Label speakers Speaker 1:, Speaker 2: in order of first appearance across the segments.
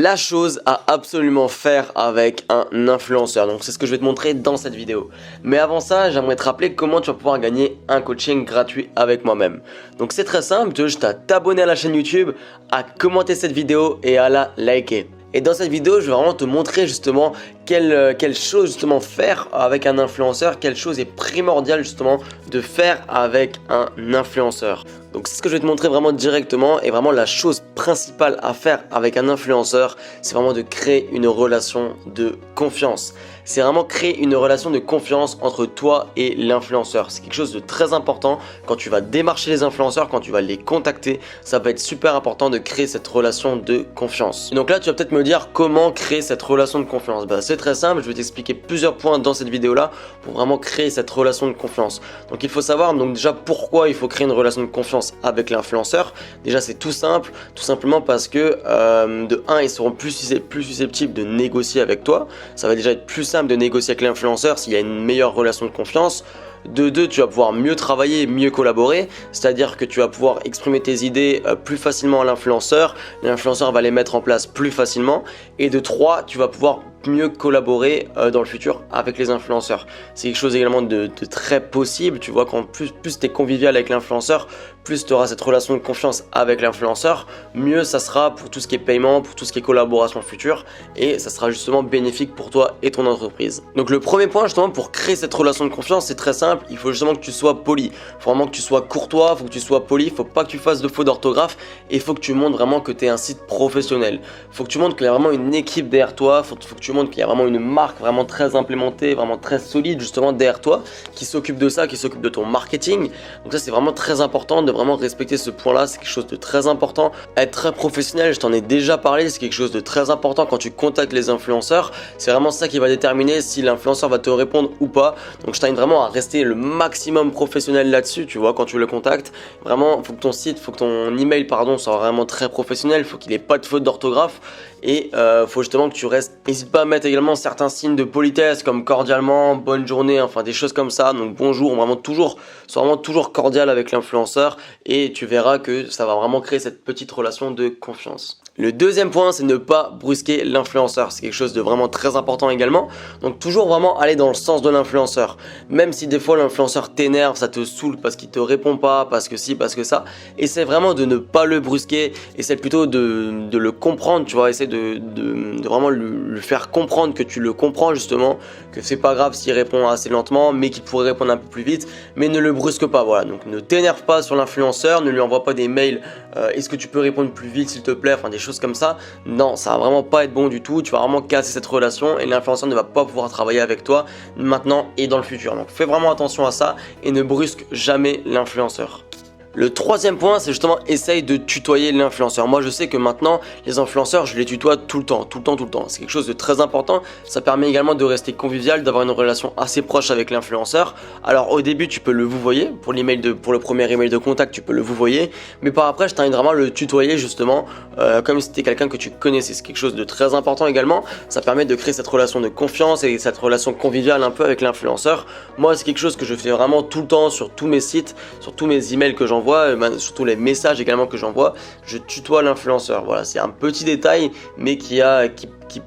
Speaker 1: la chose à absolument faire avec un influenceur. Donc c'est ce que je vais te montrer dans cette vidéo. Mais avant ça, j'aimerais te rappeler comment tu vas pouvoir gagner un coaching gratuit avec moi-même. Donc c'est très simple, tu as juste à t'abonner à la chaîne YouTube, à commenter cette vidéo et à la liker. Et dans cette vidéo, je vais vraiment te montrer justement quelle chose justement faire avec un influenceur, quelle chose est primordiale justement de faire avec un influenceur. Donc c'est ce que je vais te montrer vraiment directement, et vraiment la chose principale à faire avec un influenceur, c'est vraiment de créer une relation de confiance. C'est vraiment créer une relation de confiance entre toi et l'influenceur. C'est quelque chose de très important quand tu vas démarcher les influenceurs, quand tu vas les contacter. Ça va être super important de créer cette relation de confiance. Et donc là, tu vas peut-être me dire comment créer cette relation de confiance. C'est très simple, je vais t'expliquer plusieurs points dans cette vidéo-là pour vraiment créer cette relation de confiance. Donc il faut savoir donc déjà pourquoi il faut créer une relation de confiance avec l'influenceur. Déjà c'est tout simple, tout simplement parce que de 1, ils seront plus susceptibles de négocier avec toi. Ça va déjà être plus simple de négocier avec l'influenceur s'il y a une meilleure relation de confiance. De 2, tu vas pouvoir mieux travailler, mieux collaborer, c'est-à-dire que tu vas pouvoir exprimer tes idées plus facilement à l'influenceur va les mettre en place plus facilement. Et de 3, tu vas pouvoir mieux collaborer dans le futur avec les influenceurs. C'est quelque chose également de très possible. Tu vois qu'en plus tu es convivial avec l'influenceur, plus tu auras cette relation de confiance avec l'influenceur, mieux ça sera pour tout ce qui est paiement, pour tout ce qui est collaboration future, et ça sera justement bénéfique pour toi et ton entreprise. Donc le premier point justement pour créer cette relation de confiance, c'est très simple, il faut justement que tu sois poli. Il faut vraiment que tu sois courtois, il faut que tu sois poli, il faut pas que tu fasses de fautes d'orthographe, et il faut que tu montres vraiment que tu es un site professionnel. Il faut que tu montres qu'il y a vraiment une équipe derrière toi, il faut que tu montres qu'il y a vraiment une marque vraiment très implémentée, vraiment très solide justement derrière toi, qui s'occupe de ça, qui s'occupe de ton marketing. Donc ça c'est vraiment très important de vraiment respecter ce point là, c'est quelque chose de très important. Être très professionnel, je t'en ai déjà parlé, c'est quelque chose de très important quand tu contactes les influenceurs. C'est vraiment ça qui va déterminer si l'influenceur va te répondre ou pas. Donc je t'invite vraiment à rester le maximum professionnel là-dessus, tu vois, quand tu le contactes. Vraiment, il faut que ton site, faut que ton email soit vraiment très professionnel, il faut qu'il ait pas de faute d'orthographe. Et faut justement que tu restes. N'hésite pas à mettre également certains signes de politesse comme cordialement, bonne journée, enfin des choses comme ça. Donc bonjour, sois vraiment toujours cordial avec l'influenceur, et tu verras que ça va vraiment créer cette petite relation de confiance. Le deuxième point, c'est ne pas brusquer l'influenceur. C'est quelque chose de vraiment très important également. Donc toujours vraiment aller dans le sens de l'influenceur. Même si des fois l'influenceur t'énerve, ça te saoule parce qu'il te répond pas, parce que si, parce que ça. Essaie vraiment de ne pas le brusquer. Essaie plutôt de le comprendre, tu vois. Essaie de vraiment lui faire comprendre que tu le comprends justement, que c'est pas grave s'il répond assez lentement, mais qu'il pourrait répondre un peu plus vite. Mais ne le brusque pas, voilà. Donc ne t'énerve pas sur l'influenceur, ne lui envoie pas des mails. Est-ce que tu peux répondre plus vite s'il te plaît, enfin des choses comme ça. Non, ça va vraiment pas être bon du tout. Tu vas vraiment casser cette relation et l'influenceur ne va pas pouvoir travailler avec toi maintenant et dans le futur. Donc fais vraiment attention à ça et ne brusque jamais l'influenceur. Le troisième point, c'est justement essaye de tutoyer l'influenceur. Moi je sais que maintenant les influenceurs, je les tutoie tout le temps. C'est quelque chose de très important. Ça permet également de rester convivial, d'avoir une relation assez proche avec l'influenceur. Alors au début tu peux le vouvoyer, pour le premier email de contact tu peux le vouvoyer, mais par après je t'invite vraiment à le tutoyer justement, comme si c'était quelqu'un que tu connaissais. C'est quelque chose de très important également. Ça permet de créer cette relation de confiance et cette relation conviviale un peu avec l'influenceur. Moi c'est quelque chose que je fais vraiment tout le temps sur tous mes sites, sur tous mes emails que j'envoie, surtout les messages également que j'envoie, je tutoie l'influenceur. Voilà, c'est un petit détail mais qui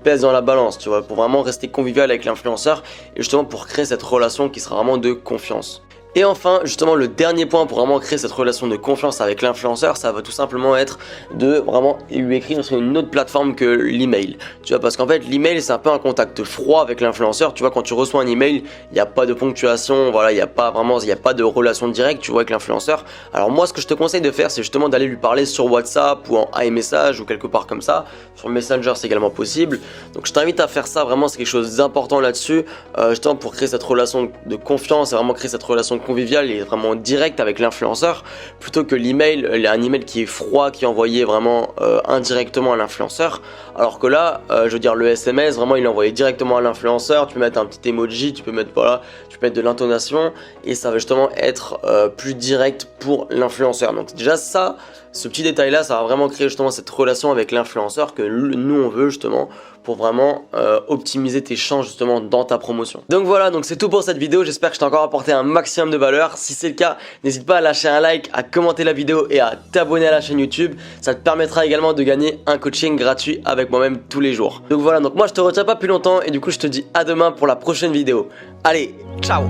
Speaker 1: pèse dans la balance, tu vois, pour vraiment rester convivial avec l'influenceur et justement pour créer cette relation qui sera vraiment de confiance. Et enfin, justement, le dernier point pour vraiment créer cette relation de confiance avec l'influenceur, ça va tout simplement être de vraiment lui écrire sur une autre plateforme que l'email. Tu vois, parce qu'en fait, l'email, c'est un peu un contact froid avec l'influenceur. Tu vois, quand tu reçois un email, il n'y a pas de ponctuation, voilà, il n'y a pas de relation directe, tu vois, avec l'influenceur. Alors moi, ce que je te conseille de faire, c'est justement d'aller lui parler sur WhatsApp ou en iMessage ou quelque part comme ça. Sur Messenger, c'est également possible. Donc je t'invite à faire ça, vraiment, c'est quelque chose d'important là-dessus, justement pour créer cette relation de confiance et vraiment créer cette relation convivial et vraiment direct avec l'influenceur, plutôt que l'email, un email qui est froid, qui est envoyé vraiment indirectement à l'influenceur. Alors que là, je veux dire, le SMS, vraiment il est envoyé directement à l'influenceur. Tu peux mettre un petit emoji, tu peux mettre de l'intonation, et ça va justement être plus direct pour l'influenceur. Donc déjà ça, ce petit détail là, ça va vraiment créer justement cette relation avec l'influenceur que nous on veut justement pour vraiment optimiser tes chances justement dans ta promotion. Donc voilà, donc c'est tout pour cette vidéo, j'espère que je t'ai encore apporté un maximum de valeur. Si c'est le cas, n'hésite pas à lâcher un like, à commenter la vidéo et à t'abonner à la chaîne YouTube. Ça te permettra également de gagner un coaching gratuit avec moi-même tous les jours. Donc voilà, donc moi je te retiens pas plus longtemps et du coup je te dis à demain pour la prochaine vidéo. Allez, ciao!